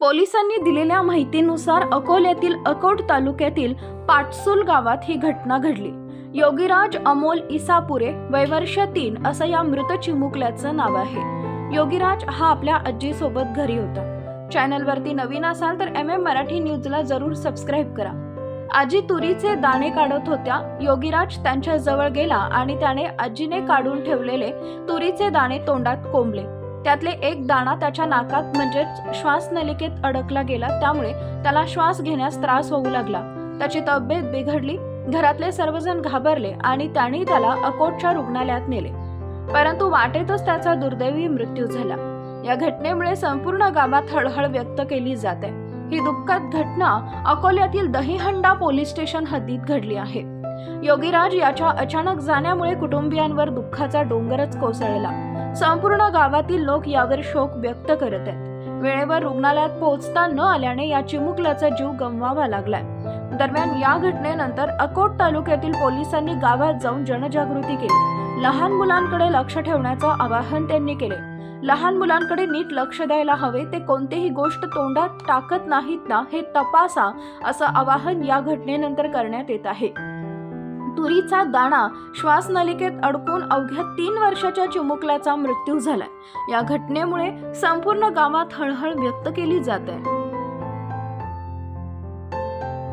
पोलिसांनी दिलेल्या माहितीनुसार अकोल्यातील अकोट तालुक्यातील पाटसूल गावात ही घटना घडली। योगीराज अमोल इसापुरे वय वर्ष 3 असं या मृत चिमुकल्याचं नाव आहे। योगीराज हा आपल्या आजी सोबत घरी होता। चॅनल वरती नवीन असाल तर MM मराठी न्यूजला जरूर सबस्क्राइब करा। आजी तुरीचे दाणे काढत होत्या। योगीराज त्यांच्या जवळ गेला आणि त्याने आजीने काढून ठेवलेले तुरीचे दाणे तोंडात कोंबले। त्यातले एक दाणा त्याच्या नाकात म्हणजेच श्वासनलिकेत अडकला गेला, त्यामुळे त्याला श्वास घेण्यास त्रास होऊ लागला। त्याची तब्येत बिघडली। घरातले सर्वजण घाबरले आणि त्यांनी त्याला अकोटच्या रुग्णालयात नेले, परंतु वाटेतच त्याचा दुर्दैवी मृत्यू झाला। या घटनेमुळे संपूर्ण गावात हळहळ व्यक्त केली जाते। ही दुःखद घटना अकोल्यातील दहीहंडा पोलीस स्टेशन हद्दीत घडली आहे। योगीराज याच्या अचानक जाण्यामुळे कुटुंबियांवर दुःखाचा डोंगरच कोसळला। संपूर्ण गावातील लोक यावर शोक व्यक्त करत आहेत। वेळेवर रुग्णालयात पोहोचता न आल्याने या चिमुकल्याचा जीव गमवावा लागलाय। दरम्यान या घटनेनंतर अकोट तालुक्यातील पोलिसांनी गावात जाऊन जनजागृती केली। लहान मुलांकडे लक्ष ठेवण्याचं आवाहन त्यांनी केले। लहान मुलांकडे नीट लक्ष द्यायला हवे, ते कोणतीही गोष्ट तोंडात टाकत नाहीत ना हे तपासा, असं आवाहन या घटनेनंतर करण्यात येत आहे। तुरीचा दाणा श्वासनलिकेत अडकून अवघ्या 3 वर्षाच्या चिमुकल्याचा मृत्यू झालाय। या घटनेमुळे संपूर्ण गावात हळहळ व्यक्त केली जाते।